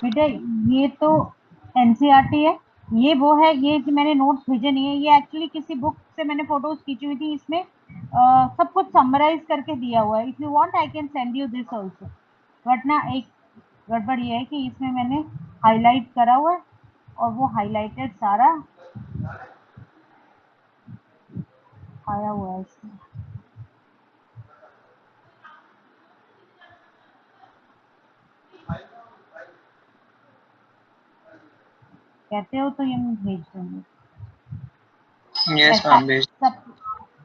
बेटा ये तो एनसीईआरटी है, ये वो है, ये जो मैंने नोट्स भेजे नहीं है, ये एक्चुअली किसी बुक से मैंने फोटोज खींची हुई थी, इसमें सब कुछ समराइज करके दिया हुआ है। If you want I can send you this also, but ना एक गड़बड़ ये है कि इसमें मैंने हाईलाइट करा हुआ है और वो हाईलाइटेड सारा आया हुआ है इसमें। कहते हो तो ये मैं भेज दूंगी। यस मैम, भेज। सब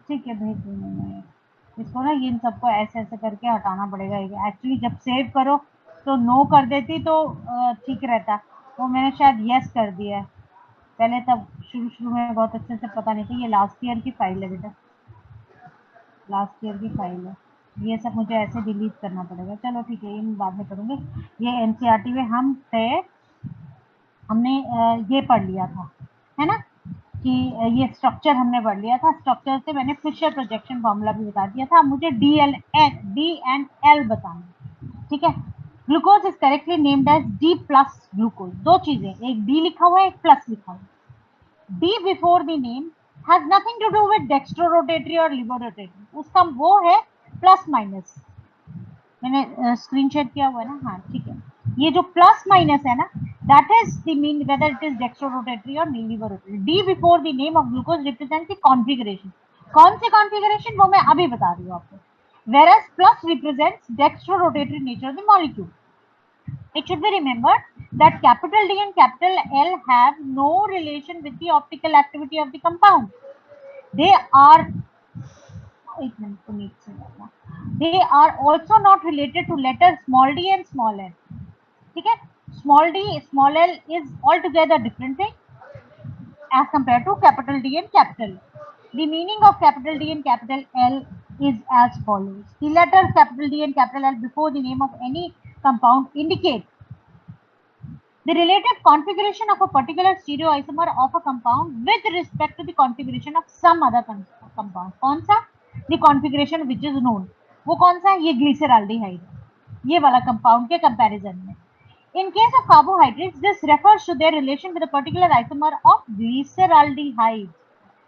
ठीक है, भेज दूंगी मैं इसको ना। इन सबको ऐसे ऐसे करके हटाना पड़ेगा। एक्चुअली जब सेव करो तो नो कर देती तो ठीक रहता, वो मैंने शायद यस कर दिया है पहले, तब शुरू शुरू में बहुत अच्छे से पता नहीं था। ये लास्ट ईयर की फाइल है बेटा, लास्ट ईयर की फाइल है। ये सब मुझे ऐसे डिलीट करना पड़ेगा। चलो ठीक है, ये मैं बाद में करूँगी। ये एनसीईआरटी में हम थे, हमने ये पढ़ लिया था, है ना, कि ये स्ट्रक्चर हमने पढ़ लिया था। स्ट्रक्चर से मैंने फिशर प्रोजेक्शन फॉर्मूला भी बता दिया था। मुझे डी एंड एल बताना, ठीक है। Glucose is correctly named as D plus glucose. दो चीजें, एक डी लिखा हुआ है, एक प्लस लिखा हुआ है। D before the name has nothing to do with dextrorotatory और लिबोरोटेटरी, उसका वो है प्लस माइनस। मैंने स्क्रीन शेयर किया हुआ है ना, हाँ ठीक है। ये जो प्लस माइनस है ना, that is the mean whether it is dextrorotatory और laevorotatory. D before the name of glucose represent the configuration. कौन सी कॉन्फ़िगरेशन, वो मैं अभी बता रही हूँ आपको। Whereas plus represents dextrorotatory nature of the molecule. It should be remembered that capital D and capital L have no relation with the optical activity of the compound. They are they are also not related to letters small d and small l. ठीक है, small d small l is altogether different thing as compared to capital D and capital L. The meaning of capital D and capital L is as follows. The letters capital D and capital L before the name of any compound indicate the relative configuration of a particular stereoisomer of a compound with respect to the configuration of some other compound. कौन सा? The configuration which is known. वो कौन सा है? ये glyceraldehyde, ये वाला compound के कंपैरिजन में। In case of carbohydrates, this refers to their relation with a particular isomer of glyceraldehyde.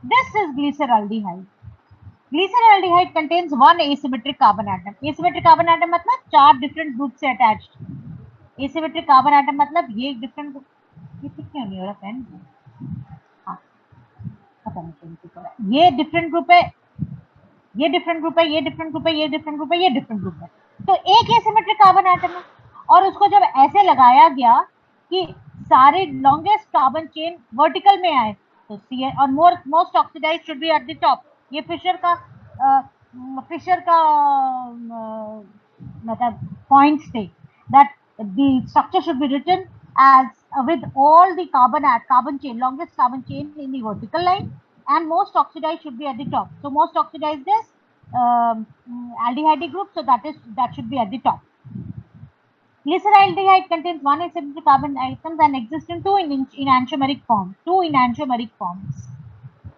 This is glyceraldehyde. Glyceraldehyde contains one asymmetric carbon atom. Asymmetric carbon atom मतलब चार different group से attached. Asymmetric carbon atom मतलब ये एक different, ये ठीक क्यों नहीं हो रहा पेन? हाँ, पता नहीं क्यों ठीक हो रहा है। ये डिफरेंट ग्रुप है, ये डिफरेंट ग्रुप है, ये डिफरेंट ग्रुप है, ये डिफरेंट ग्रुप है, ये डिफरेंट ग्रुप है। तो एक एसिमेट्रिक कार्बन एटम है, और उसको जब ऐसे लगाया गया कि सारे लॉन्गेस्ट कार्बन चेन वर्टिकल में आए, तो सी और most oxidize should be at the top. ये फिशर का मतलब पॉइंट्स थे that the structure should be written as with all the carbon chain, longest carbon chain in the vertical line, and most oxidized should be at the top. So most oxidized is aldehyde group, so that should be at the top. Glyceraldehyde contains one asymmetric carbon atoms and exists in two enantiomeric forms. Two enantiomeric forms.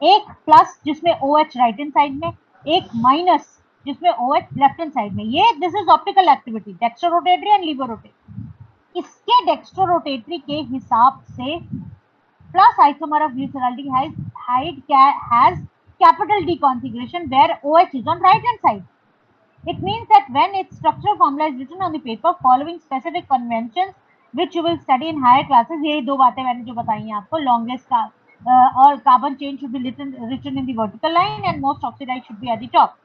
एक plus जिसमें OH right hand side में, एक minus जिसमें OH left hand side में। ये this is optical activity, dextrorotatory and laevorotatory. इसके dextrorotatory के हिसाब से plus isomer of glyceraldehyde has capital D configuration where OH is on right hand side. It means that when its structural formula is written on the paper following specific conventions which you will study in higher classes, यही दो बातें मैंने जो बताई हैं आपको, longest का और carbon chain should be written in the vertical line and most oxidized should be at the top.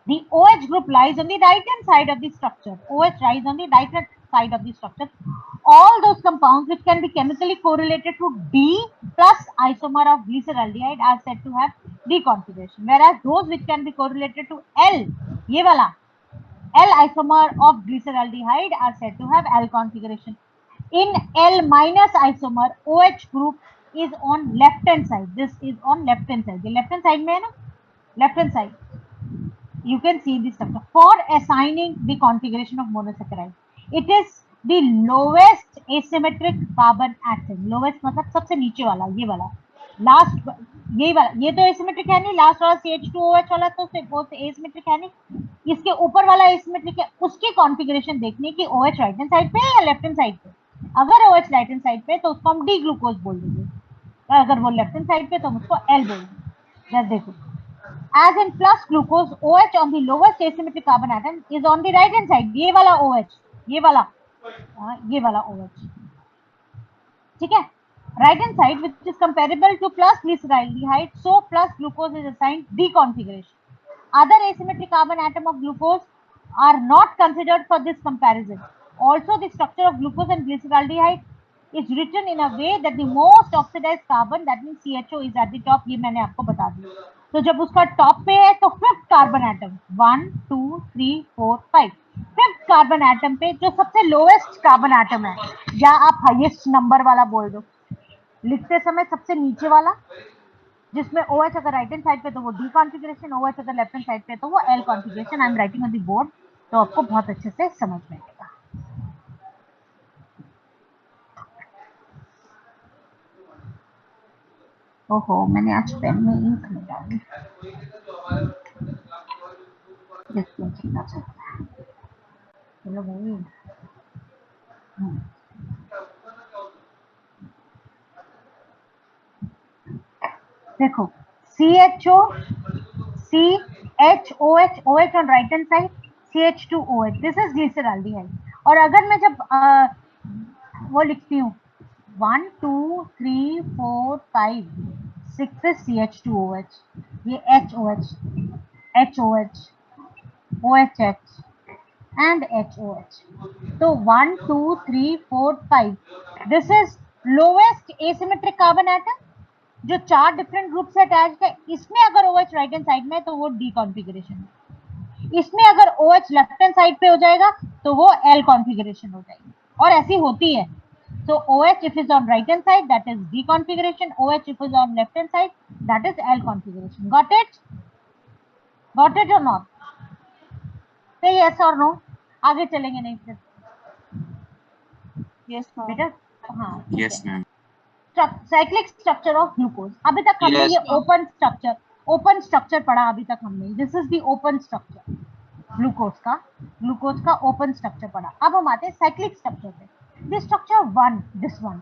The OH group lies on the right hand side of the structure. OH lies on the right hand side of the structure. All those compounds which can be chemically correlated to D plus isomer of glyceraldehyde are said to have D configuration, whereas those which can be correlated to L, ये वाला L isomer of glyceraldehyde are said to have L configuration. In L minus isomer, OH group is on left hand side. This is on left hand side. ये left hand side में है ना, left hand side. You can see the structure for assigning the configuration of monosaccharide. It is the lowest asymmetric carbon atom. Lowest मतलब सबसे नीचे वाला, ये वाला लास्ट, यही वाला, ये तो एसिमेट्रिक है नहीं, लास्ट वाला CH2OH वाला तो वो एसिमेट्रिक है नहीं, इसके ऊपर वाला एसिमेट्रिक है। उसकी कॉन्फ़िगरेशन देखनी कि OH राइट हैंड साइड पे है या लेफ्ट हैंड साइड पे। अगर OH राइट हैंड साइड पे तो उसको हम डी ग्लूकोज बोल देंगे, अगर वो लेफ्ट हैंड साइड पे तो हम उसको एल बोल देंगे। जैसे देखो, as in plus glucose, OH on the lowest asymmetric carbon atom is on the right hand side, ये वाला OH, ये वाला, ये वाला OH, ठीक है, right hand side which is comparable to plus glyceraldehyde, so plus glucose is assigned D configuration. Other asymmetric carbon atom of glucose are not considered for this comparison. Also, the structure of glucose and glyceraldehyde is written in a way that the most oxidized carbon, that means CHO, is at the top. ये मैंने आपको बता दिया। तो जब उसका top पे है तो fifth carbon atom 1 2 3 4 5, fifth carbon atom पे जो सबसे लोएस्ट कार्बन एटम है, या आप हाईएस्ट नंबर वाला बोल दो, लिखते समय सबसे नीचे वाला, जिसमें OH अगर राइट हैंड साइड पे तो वो डी कॉन्फ़िगरेशन, OH अगर लेफ्ट हैंड साइड पे तो वो L configuration. I am writing on the board, तो आपको बहुत अच्छे से समझ में आएगा। ओहो, मैंने आज पेन में इंक नहीं डाली, देखिए कितना चलता है। चलो भाई, देखो CHO, CHOH, OH on right hand side, CH2OH, this is glyceraldehyde। और अगर मैं जब वो लिखती हूँ 1 2 3 4 5 6 is CH2OH, ये HOH, HOH, OHH and HOH, तो 1 2 3 4 5, this is lowest asymmetric carbon atom जो 4 डिफरेंट ग्रुप से अटैच्ड है। इसमें अगर OH राइट हैंड साइड में है तो वो डी कॉन्फ़िगरेशन है, इसमें अगर OH लेफ्ट हैंड साइड पे हो जाएगा तो वो एल कॉन्फ़िगरेशन हो जाएगी, और ऐसी होती है। So OH if is on right hand side that is D configuration, OH if is on left hand side that is L configuration. Got it? Got it or not? Say yes or no. आगे चलेंगे नहीं फिर। Yes, ma'am. बेटा हाँ ठीक Yes, है। ma'am. Cyclic structure of glucose, अभी तक हमने Yes, ये ma'am. ओपन स्ट्रक्चर पढ़ा अभी तक हमने। This is the open structure glucose का ओपन स्ट्रक्चर पढ़ा। अब हम आते हैं साइक्लिक स्ट्रक्चर पे। This structure one, this one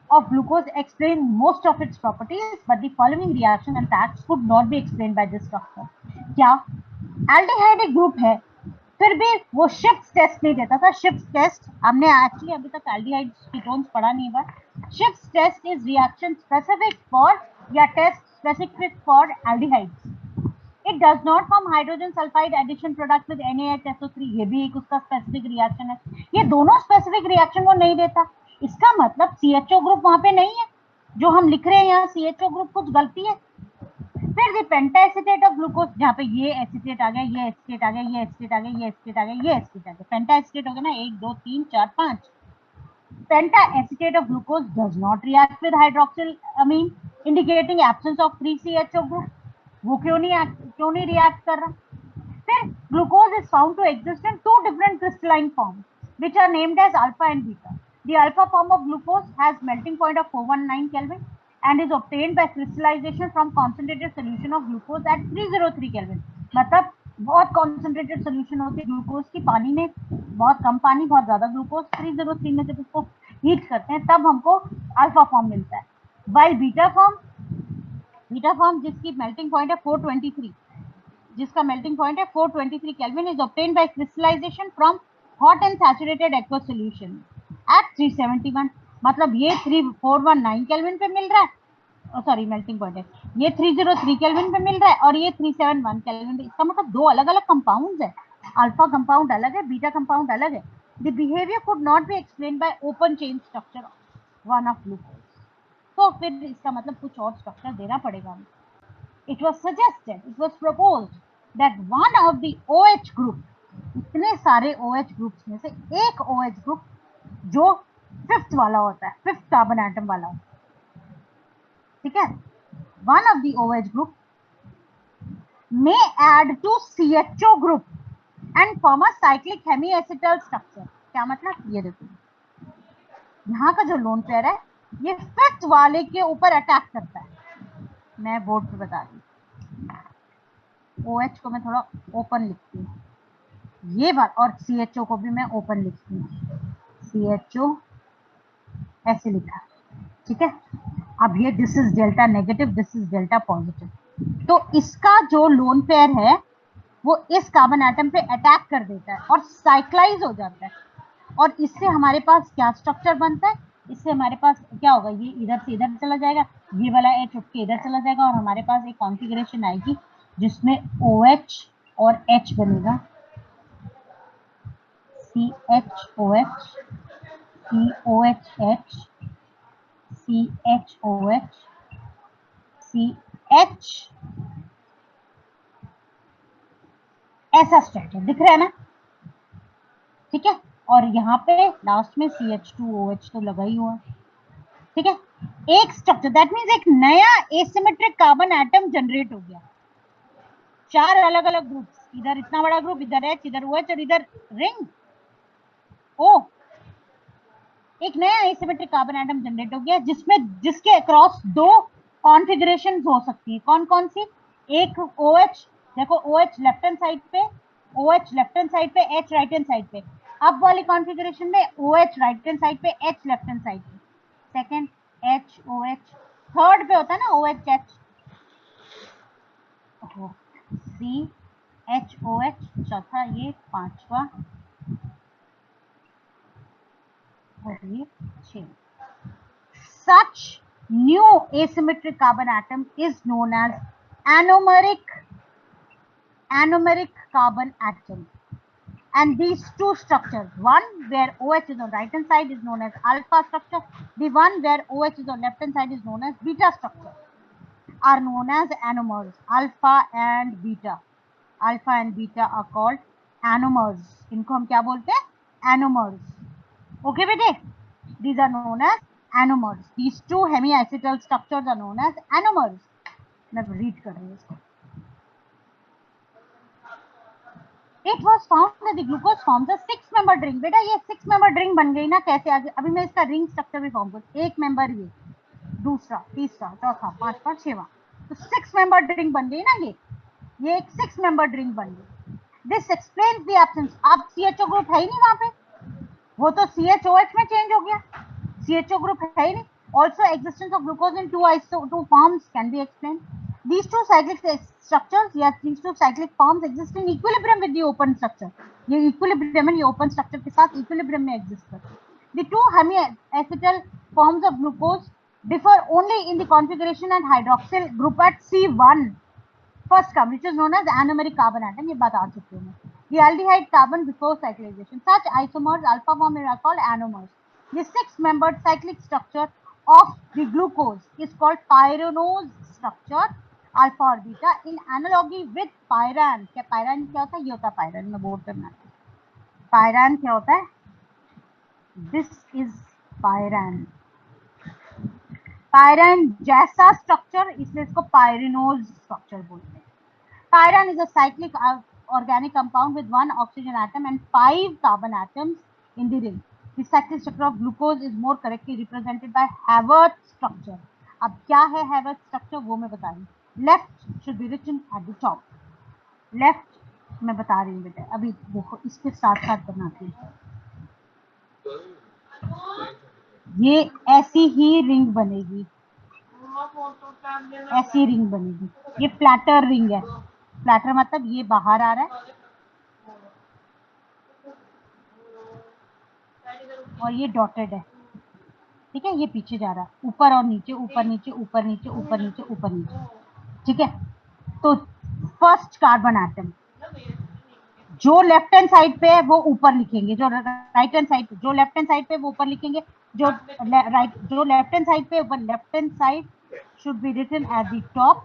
of glucose explain most of its properties, but the following reaction and facts could not be explained by this structure. क्या aldehyde एक group है, फिर भी वो शिफ्ट टेस्ट नहीं देता था। शिफ्ट टेस्ट हमने एक्चुअली अभी तक एल्डिहाइड कीटोन्स पढ़ा नहीं हुआ। शिफ्ट test is reaction specific for या test specific for aldehydes. It does not form hydrogen sulfide addition product with NaHSO3, ये भी एक उसका स्पेसिफिक रिएक्शन है। ये दोनों स्पेसिफिक रिएक्शन वो नहीं देता, इसका मतलब CHO ग्रुप वहां पे नहीं है जो हम लिख रहे हैं यहाँ। CHO ग्रुप कुछ गलती है। फिर the penta acetate of glucose, जहाँ पे ये एसीटेट आ गया, ये एसीटेट आ गया, ये एसीटेट आ गया, ये एसीटेट आ गया, ये एसीटेट आ गया, पेंटा एसीटेट हो गया ना, 1 2 3 4 5। Penta acetate of glucose does not react with hydroxyl amine indicating absence of 3 CHO group. वो क्यों नहीं रिएक्ट कर रहा? फिर glucose is found to exist in 2 different crystalline forms which are named as alpha and beta. The alpha form of glucose has melting point of 419 Kelvin and is obtained by crystallization from concentrated solution of glucose at 303 Kelvin. मतलब बहुत concentrated solution होती है glucose की पानी में, बहुत कम पानी बहुत ज्यादा ग्लूकोज, 303 में जब उसको हीट करते हैं तब हमको अल्फा फॉर्म मिलता है। वाइल बीटा फॉर्म जिसकी मेल्टिंग पॉइंट है 423, जिसका मेल्टिंग पॉइंट है 423 kelvin, is obtained by crystallization from hot and saturated aqueous solution at 371। मतलब ये 3419 केल्विन पे मिल रहा है, सॉरी मेल्टिंग पॉइंट है, ये 303 केल्विन पे मिल रहा है और ये 371 केल्विन पे। इसका मतलब दो अलग अलग कंपाउंड्स है, अल्फा कंपाउंड अलग है, बीटा कंपाउंड अलग है। The behaviour could not be explained bye open chain structure one of glucose. तो फिर इसका मतलब कुछ और स्ट्रक्चर देना पड़ेगा। It was suggested, it was proposed that one of the OH group, इतने सारे OH ग्रुप्स में से एक OH ग्रुप जो फिफ्थ वाला होता है, फिफ्थ कार्बन एटम वाला होता है, ठीक है, one of the OH group may add to CHO group and form a cyclic hemiacetal structure। क्या मतलब? ये देखो यहाँ का जो लोन पेयर है ये फिफ्थ वाले के ऊपर अटैक करता है, मैं बोर्ड पे बता रही हूँ। OH को मैं थोड़ा ओपन लिखती हूँ, ये बात, और CHO को भी मैं ओपन लिखती हूँ, CHO ऐसे लिखा, ठीक है। अब ये this is delta negative, this is delta positive, तो इसका जो लोन पेयर है वो इस कार्बन एटम पे अटैक कर देता है और साइक्लाइज हो जाता है, और इससे हमारे पास क्या स्ट्रक्चर बनता है, इससे हमारे पास क्या होगा, ये इधर से इधर चला जाएगा, ये वाला H उठ के इधर चला जाएगा, और हमारे पास एक कॉन्फ़िगरेशन आएगी जिसमें OH और H बनेगा, CHOH, COHH, CHOH, CH, ऐसा स्ट्रक्चर दिख रहा है ना, ठीक है। और यहाँ पे लास्ट में CH2OH तो लगा ही हुआ है, ठीक है। एक स्ट्रक्चर, दैट मीन्स एक नया एसिमेट्रिक कार्बन एटम जनरेट हो गया, 4 अलग अलग ग्रुप्स, इधर इतना बड़ा ग्रुप, इधर H, इधर OH और इधर रिंग O, एक नया एसिमेट्रिक कार्बन एटम जनरेट हो गया जिसके अक्रॉस 2 कॉन्फ़िगरेशंस हो सकती है। कौन कौन सी, एक OH, देखो OH लेफ्ट हैंड साइड पे, OH लेफ्ट हैंड साइड पे, H राइट हैंड साइड पे, अब वाली कॉन्फ़िगरेशन में OH राइट हैंड साइड पे, H लेफ्ट हैंड साइड पे, सेकंड HOH, थर्ड पे होता है ना OHH, CHOH, चौथा ये, पांचवा और ये 6. Such new asymmetric carbon atom is known as anomeric carbon atom. And these two structures, one where OH is on right hand side is known as alpha structure, the one where OH is on left hand side is known as beta structure, are known as anomers. Alpha and beta are called anomers. इनको हम क्या बोलते हैं, anomers. Okay बेटे, these are known as anomers. These two hemiacetal structures are known as anomers. मैं read कर रही हूँ इसको. It was found that the glucose forms a 6-membered ring. बेटा ये 6-membered ring बन गई ना, कैसे आगे, अभी मैं इसका ring structure भी फॉर्म करूँ, एक मेंबर ये, दूसरा, तीसरा, चौथा, पांचवा, छठवां, तो 6-membered ring बन गई ना, ये एक 6-membered ring बन गई. This explains the absence. अब CHO ग्रुप है ही नहीं वहां पे, वो तो CHOH में चेंज हो गया, CHO group है ही नहीं. Also, existence of glucose in two forms can be explained. These two cyclic structures, yes, these two cyclic forms exist in equilibrium with the open structure. ये equilibrium है, ये open structure के साथ equilibrium में exist करते हैं. The two hemiacetal forms of glucose differ only in the configuration and hydroxyl group at C1. First come, which is known as anomeric carbon atom. ये बात आ चुकी है. The aldehyde carbon before cyclization. Such isomers, alpha form, are called anomers. The 6-membered cyclic structure of the glucose is called pyranose structure, alpha और beta, in analogy with pyran. क्या pyran क्या होता है, ये होता है pyran, मैं board करना है. pyran क्या होता है, this is pyran. pyran जैसा स्ट्रक्चर, इसलिए इसको pyranose स्ट्रक्चर बोलते हैं. Pyran is a cyclic organic compound with 1 oxygen atom and 5 carbon atoms in the ring. The cyclic structure of glucose is more correctly represented by Haworth structure. अब क्या है Haworth structure वो मैं बता रही हूँ. Left should be written at the top. Left मैं बता रही हूँ बेटा, अभी देखो इसके साथ साथ बनाती हूँ. ये ऐसी ही रिंग बनेगी, ऐसी रिंग बनेगी. ये फ्लैटर रिंग है. फ्लैटर मतलब ये बाहर आ रहा है और ये डॉटेड है, ठीक है, ये पीछे जा रहा है, ऊपर और नीचे, ऊपर नीचे, ऊपर नीचे, ऊपर नीचे, ऊपर नीचे, ठीक है. तो फर्स्ट कार्बन एटम जो लेफ्ट हैंड साइड पे है वो ऊपर लिखेंगे, जो राइट हैंड साइड पे, जो लेफ्ट हैंड साइड पे वो ऊपर लिखेंगे, जो लेफ्ट हैंड साइड पे ऊपर, left hand side should be written at the top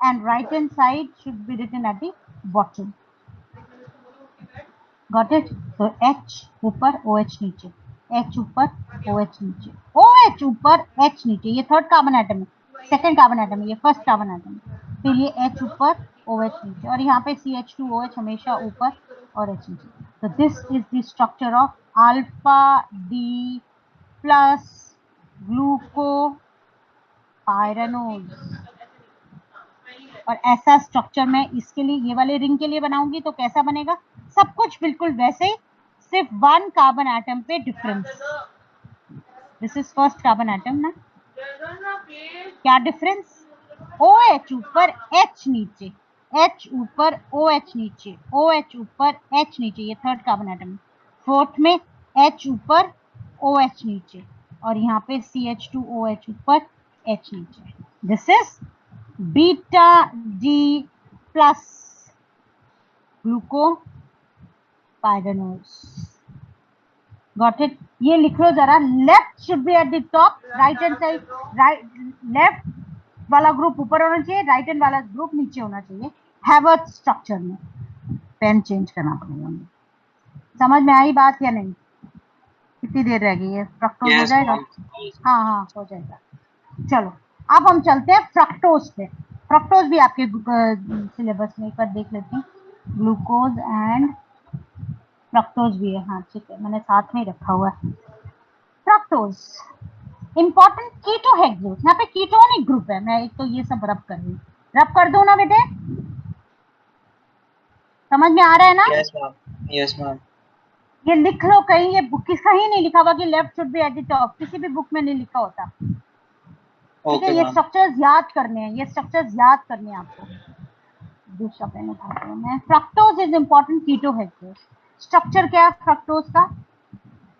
and right hand side should be written at the bottom. Got it? So H ऊपर, OH नीचे, H ऊपर, OH नीचे, OH ऊपर, H नीचे. ये third carbon atom है, second carbon atom है, ये फर्स्ट कार्बन एटम है. फिर ये H ऊपर, OH नीचे, और यहाँ पे CH2OH हमेशा ऊपर और H नीचे. So this is the structure of alpha D plus glucopyranose. और ऐसा स्ट्रक्चर मैं इसके लिए, ये वाले रिंग के लिए बनाऊंगी तो कैसा बनेगा, सब कुछ बिल्कुल वैसे ही, सिर्फ 1 कार्बन एटम पे difference. This is first carbon atom ना, क्या डिफरेंस, OH ऊपर H नीचे, H ऊपर OH नीचे, OH ऊपर H नीचे, ये थर्ड कार्बन एटम। फोर्थ में H ऊपर OH नीचे, और यहाँ पे CH2OH ऊपर H नीचे। This is beta D plus ग्लूको pyranose. Got it? ये लिख लो जरा, left should be at the top, right hand side, right left वाला ग्रुप ऊपर होना चाहिए, राइट हैंड वाला ग्रुप नीचे होना चाहिए, हैवर्थ स्ट्रक्चर में। पेन चेंज करना पड़ेगा मुझे। समझ में आई बात या नहीं? कितनी देर रह गई है? फ्रक्टोज हो जाएगा? हाँ हाँ हो जाएगा। चलो अब हम चलते हैं फ्रक्टोज पे। फ्रक्टोज भी आपके सिलेबस में एक बार देख लेते हैं, ग्लूकोज एंड फ्रक्टोज भी है। हाँ ठीक है, मैंने साथ में ही रखा हुआ है। फ्रक्टोज इंपॉर्टेंट कीटो हेक्सोस, यहाँ पे कीटोनिक ग्रुप है। मैं एक तो ये सब रब कर रही हूँ, रब कर दूं ना बेटे? समझ में आ रहा है ना? Yes ma'am, yes ma'am. ये लिख लो कहीं, ये बुक कहीं नहीं लिखा हुआ कि left should be at the top, किसी भी बुक में नहीं लिखा होता। ठीक है, ओके ये मैम। स्ट्रक्चर्स याद करने हैं, ये स्ट्रक्चर्स याद करने हैं आपको। दूसरा पेन उठाती हूँ मैं। Fructose is important keto hexose. Structure क्या है फ्रक्टोज का?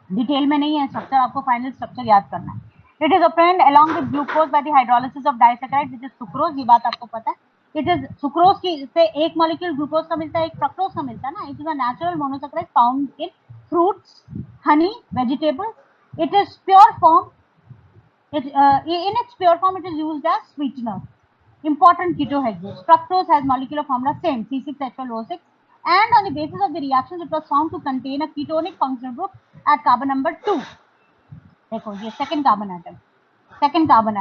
डिटेल में नहीं है स्ट्रक्चर, आपको फाइनल स्ट्रक्चर याद करना है। It is obtained along with glucose by the hydrolysis of disaccharide which is sucrose, ये बात आपको पता है। इट इज सुक्रोज की से एक मॉलिक्यूल ग्लूकोज का मिलता है, एक फ्रक्टोज का मिलता है ना। It is a natural monosaccharide found in fruits, Honey, vegetable. It is pure form, in its pure form it is used as sweetener. Important ketohexose. Fructose has molecular formula same, C6H12O6, and on the basis of the reactions it was found to contain a ketonic functional group at carbon number 2. देखो ये second carbon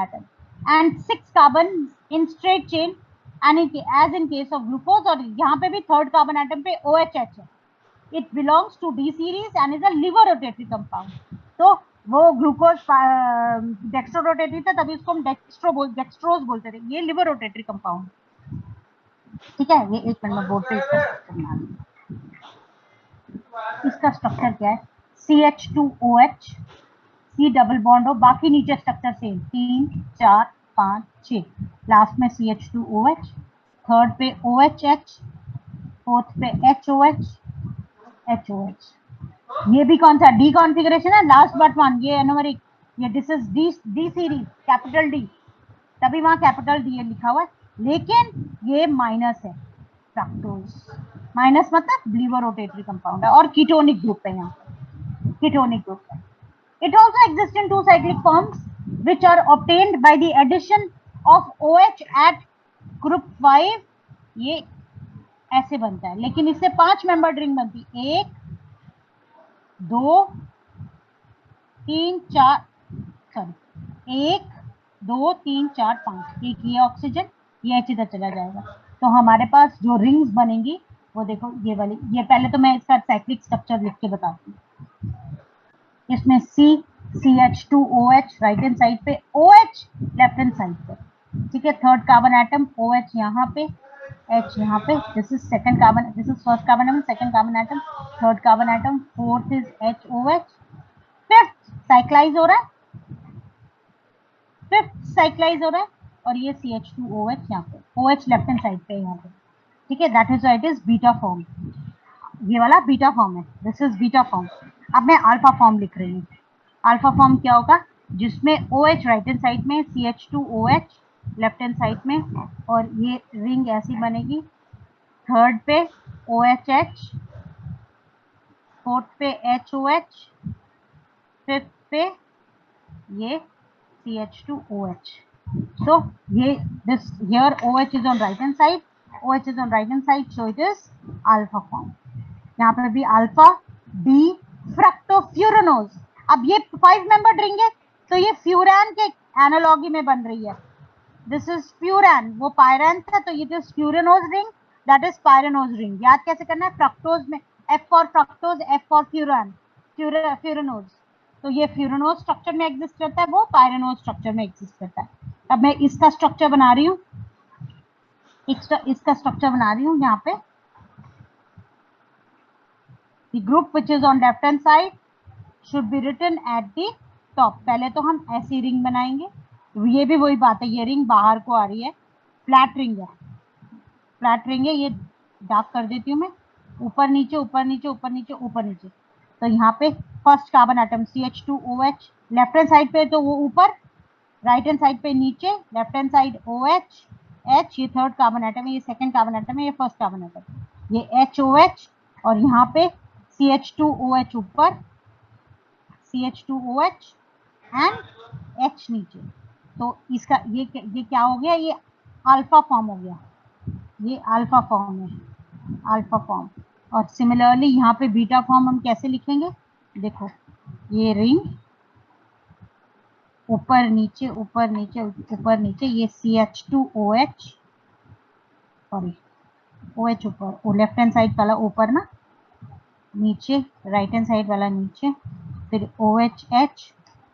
atom and 6 carbon in straight chain, and as in case of glucose, और यहाँ पे भी third carbon atom पे OH है। It belongs to D series and is a liver rotatory compound. तो वो ग्लूकोज डेक्स्ट्रो रोटेटरी था, तभी उसको हम डेक्स्ट्रोज बोलते थे। ये लिवर रोटेटरी कंपाउंड। ठीक है, ये एक मिनट में बोर्ड पे इसका स्ट्रक्चर बना दूंगी। इसका स्ट्रक्चर क्या है? CH2OH, C डबल बॉन्ड हो, बाकी नीचे स्ट्रक्चर सेम, 3 4 5 6, लास्ट में CH2OH, थर्ड पे OHH, फोर्थ पे HOH, HOH। ये भी कौन सा डी कॉन्फ़िगरेशन है, लास्ट बट वन, ये एनोमरिक, ये this is D series, capital D, तभी वहां कैपिटल डी लिखा हुआ है, लेकिन ये माइनस है। फ्रक्टोज माइनस मतलब लिवर रोटेटरी कंपाउंड है और कीटोनिक ग्रुप है, यहाँ कीटोनिक ग्रुप है। It also exist in 2 cyclic forms which are obtained by the addition of OH at group 5। ये ऐसे बनता है, लेकिन इससे 5 मेंबर रिंग बनती, 1 2 3 4, सॉरी 1 2 3 4 5, एक ये ऑक्सीजन, ये H इधर चला जाएगा, तो हमारे पास जो रिंग्स बनेंगी वो देखो ये वाली। ये पहले तो मैं इसका साइक्लिक स्ट्रक्चर लिख के बताती हूँ। इसमें CH2OH राइट हैंड साइड पे, OH लेफ्ट हैंड साइड पे। ठीक है, थर्ड कार्बन एटम OH यहाँ पे, H यहाँ पे, this is second carbon, this is first carbon atom, second carbon atom, third carbon atom, fourth is HOH, fifth cyclise हो रहा है, और ये CH2OH यहाँ पे, OH लेफ्ट हैंड साइड पे यहाँ पे। ठीक है, that is it is beta form. ये वाला बीटा फॉर्म है, दिस इज बीटा फॉर्म। अब मैं अल्फा फॉर्म लिख रही हूँ। अल्फा फॉर्म क्या होगा? जिसमें OH राइट हैंड साइड में, CH2OH लेफ्ट हैंड साइड में, और ये रिंग ऐसी बनेगी, थर्ड पे OHH, फोर्थ पे HOH, फिफ्थ पे ये CH2OH. So this here OH is on right hand side, OH is on right hand side, so it is alpha form. यहाँ पे भी अल्फा डी फ्रक्टोफ्यूरानोज। अब ये 5 मेंबर रिंग है, तो ये फ्यूरान के एनालॉगी में बन रही है। दिस इज फ्यूरान, वो पायरान था, तो ये is furanose ring, that is pyranose ring. याद कैसे करना है? फ्रक्टोज में F for fructose, F for furan, furanose. तो ये फ्यूरानोज स्ट्रक्चर में एग्जिस्ट करता है, वो पायरानोज स्ट्रक्चर में एग्जिस्ट करता है। अब मैं इसका स्ट्रक्चर बना रही हूँ। इसका स्ट्रक्चर बना रही हूँ यहाँ पे। The group which is on left hand side should be written at the top. पहले तो हम ऐसी रिंग बनाएंगे, ये भी वही बात है, ये रिंग बाहर को आ रही है, फ्लैट रिंग है, फ्लैट रिंग है। ये डार्क कर देती हूँ मैं, ऊपर नीचे ऊपर नीचे ऊपर नीचे ऊपर नीचे। तो यहाँ पे first carbon atom CH2OH, left hand side पे तो वो ऊपर, राइट हैंड साइड पे नीचे, left hand side OH H, ये थर्ड कार्बन एटम है, ये सेकंड कार्बन एटम है, ये फर्स्ट कार्बन एटम, ये HOH, और यहाँ पे CH2OH ऊपर, CH2OH एंड H नीचे। तो इसका ये क्या हो गया, ये अल्फा फॉर्म हो गया, ये अल्फा फॉर्म है, अल्फा फॉर्म। और सिमिलरली यहाँ पे बीटा फॉर्म हम कैसे लिखेंगे, देखो ये रिंग ऊपर नीचे ऊपर नीचे ऊपर नीचे, ये CH2OH, सॉरी OH ऊपर, वो लेफ्ट हैंड साइड वाला ऊपर ना, नीचे राइट हैंड साइड वाला नीचे, फिर OHH,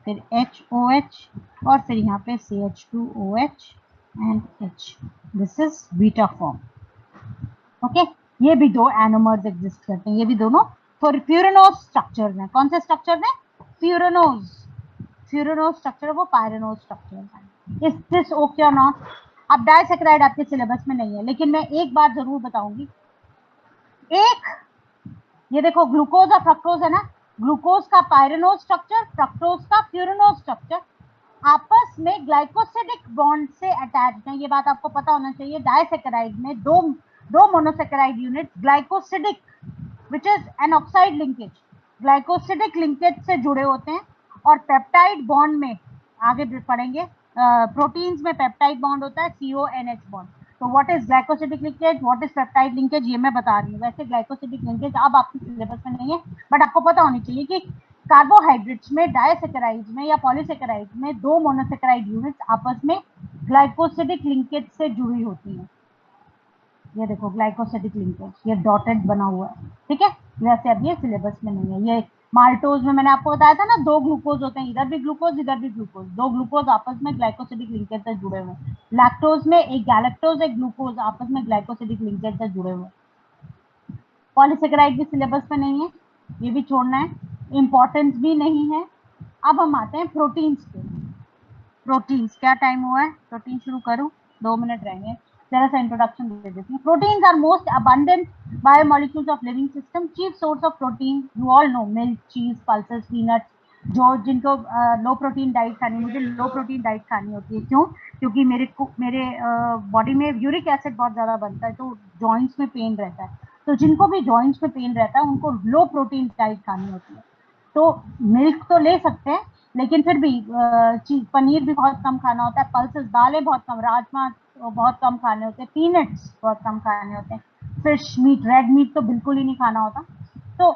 फिर HOH, और फिर यहाँ पे CH2OH and H। This is beta form. Okay, ये भी दो एनोमर्स एग्जिस्ट करते हैं, ये भी दोनों फ्यूरेनोज स्ट्रक्चर हैं। कौन से स्ट्रक्चर हैं, फ्यूरेनोज, फ्यूरेनोज स्ट्रक्चर, वो पायरेनोज स्ट्रक्चर है। इज दिस ओके और नॉट? अब डाइसैकेराइड आपके सिलेबस में नहीं है, लेकिन मैं एक बात जरूर बताऊंगी, एक ये देखो ग्लूकोज और फ्रक्टोज है ना, ग्लूकोज का पायरेनोज स्ट्रक्चर, फ्रक्टोज का फ्यूरेनोज स्ट्रक्चर, आपस में ग्लाइकोसिडिक बॉन्ड से अटैच्ड है। ये बात आपको पता होना चाहिए। डाइसैकेराइड में दो monosaccharide unit glycosidic, which is an oxide linkage, glycosidic linkage से जुड़े होते हैं। और पेप्टाइड बॉन्ड में आगे पढ़ेंगे, प्रोटीन्स में पेप्टाइड बॉन्ड होता है, CONH बॉन्ड। तो what is glycosidic linkage, what is peptide linkage, ये मैं बता रही हूँ। वैसे ग्लाइकोसिडिक लिंकेज अब आपके सिलेबस में नहीं है, बट आपको पता होनी चाहिए कि कार्बोहाइड्रेट्स में, डाइसैकेराइड्स में या पॉलीसैकेराइड्स में दो मोनोसैकेराइड यूनिट्स आपस में ग्लाइकोसिडिक लिंकेज से जुड़ी होती हैं। ये देखो ग्लाइकोसिडिक लिंकेज, ये डॉटेड बना हुआ है, ठीक है। वैसे अब ये सिलेबस में नहीं है। ये माल्टोज में मैंने आपको बताया था ना, दो ग्लूकोज होते हैं, इधर भी ग्लूकोज इधर भी ग्लूकोज, दो ग्लूकोज आपस में ग्लाइकोसिडिक लिंकेज से जुड़े हुए हैं। लैक्टोज में एक गैलेक्टोज एक ग्लूकोज आपस में ग्लाइकोसिडिक लिंकेज से जुड़े हुए हैं। पॉलीसैकेराइड भी सिलेबस में नहीं है, ये भी छोड़ना है, इंपॉर्टेंस भी नहीं है। अब हम आते हैं प्रोटीन्स पे। प्रोटीन्स, क्या टाइम हुआ है, प्रोटीन शुरू करूं, 2 मिनट रहेंगे, जरा सा इंट्रोडक्शन दे देती हूँ। Proteins are most abundant biomolecules of living system, chief source of protein, you all know, milk, cheese, pulses, peanuts. जो जिनको लो प्रोटीन डाइट खानी, मुझे लो प्रोटीन डाइट खानी होती है, क्यों? क्योंकि मेरे बॉडी में यूरिक एसिड बहुत ज्यादा बनता है, तो जॉइंट्स में पेन रहता है। तो जिनको भी जॉइंट्स में पेन रहता है उनको लो प्रोटीन डाइट खानी होती है। तो मिल्क तो ले सकते हैं, लेकिन फिर भी पनीर भी बहुत कम खाना होता है, पल्सेस, दालें बहुत कम, राजमा बहुत कम खाने होते हैं, पीनट्स बहुत कम खाने होते हैं, फिश मीट, रेड मीट तो बिल्कुल ही नहीं खाना होता। तो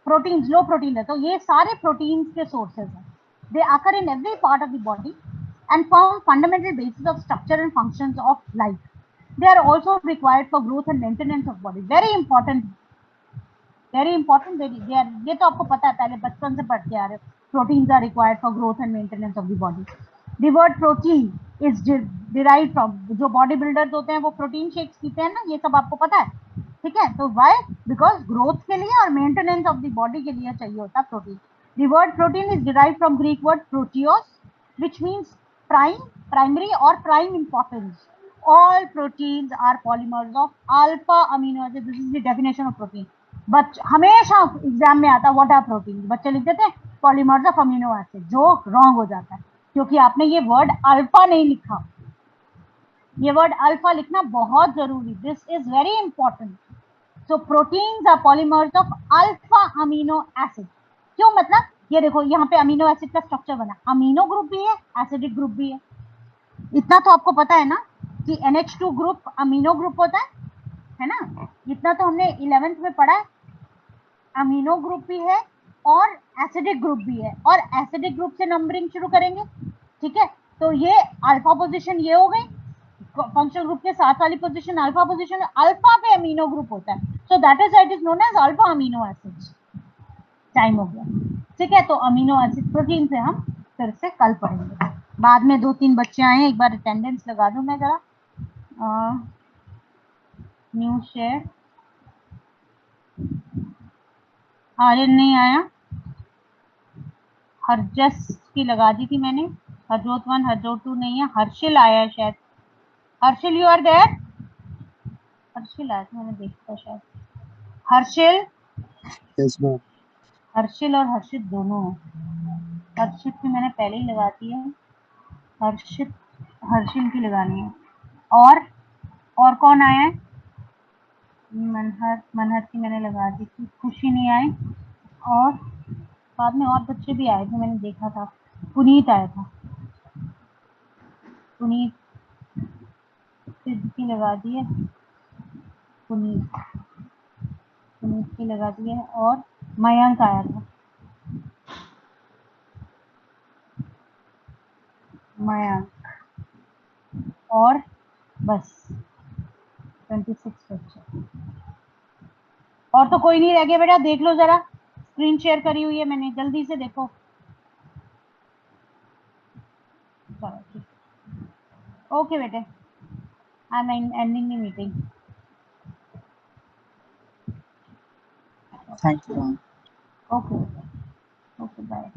प्रोटीन, लो प्रोटीन है, तो ये सारे प्रोटीन्स के सोर्सेज हैं। दे आकर in every part of the body and form fundamental basis of structure and functions of life. They are also required for growth and maintenance of body. Very important, very important, ये तो आपको पता है, पहले बचपन से पढ़ के आ रहे हो। Proteins are required for growth and maintenance of the body. The word protein is derived from, जो बॉडी बिल्डर्स होते हैं वो प्रोटीन शेक्स पीते हैं ना, ये सब आपको पता है, ठीक है। तो व्हाई, बिकॉज ग्रोथ के लिए और मेंटेनेंस ऑफ द बॉडी के लिए चाहिए होता है protein. The word protein is derived from Greek word proteios, which means primary or prime importance. All proteins are polymers of alpha amino acids. This is the definition of protein. हमेशा exam में आता what are protein, बच्चे लिख देते हैं polymers of amino acid, जो wrong हो जाता है क्योंकि आपने ये वर्ड अल्फा नहीं लिखा। ये वर्ड अल्फा लिखना बहुत जरूरी, this is very important. So proteins are polymers of alpha amino acid. क्यों, मतलब ये देखो यहाँ पे अमीनो एसिड का स्ट्रक्चर बना, अमीनो ग्रुप भी है, एसिडिक ग्रुप भी है। इतना तो आपको पता है ना कि NH2 ग्रुप अमीनो ग्रुप होता है ना, इतना तो हमने 11th में पढ़ा है। अमीनो ग्रुप भी है और एसिडिक ग्रुप भी है, और एसिडिक ग्रुप से नंबरिंग शुरू करेंगे, ठीक है। तो ये अल्फा पोजीशन ये हो गई, फंक्शनल ग्रुप के साथ वाली पोजीशन अल्फा पोजीशन, अल्फा पे अमीनो ग्रुप होता है, so that is it is known as alpha amino acids. Time हो गया, ठीक है। तो अमीनो एसिड प्रोटीन से हम फिर से कल पढ़ेंगे। बाद में 2-3 बच्चे आए, एक बार अटेंडेंस लगा दूं मैं जरा, न्यू शेयर, आर्यन नहीं आया, हरजस की लगा दी थी मैंने, हरजोत 1 हरजोत 2 नहीं है, हर्षिल आया है शायद, Harshil you are there, Harshil आया था मैंने देखा शायद, हर्षिल, यस मैम। हर्षिल और हर्षित दोनों हैं, हर्षित की मैंने पहले ही लगा दी है, हर्षित हर्षिल की लगानी है, और कौन आया है, मनहर, मनहर की मैंने लगा दी थी, खुशी नहीं आई, और बाद में और बच्चे भी आए थे मैंने देखा था, पुनीत आया था, पुनीत, सिद्ध की लगा दी है, पुनीत, पुनीत की लगा दी है, और मयंक आया था, मयंक, और बस 26 बच्चे, और तो कोई नहीं रह गया बेटा, देख लो जरा, स्क्रीन शेयर करी हुई है मैंने, जल्दी से देखो, चलो ठीक, ओके बेटे, I am ending the meeting, thank you ma'am. Okay, okay bye.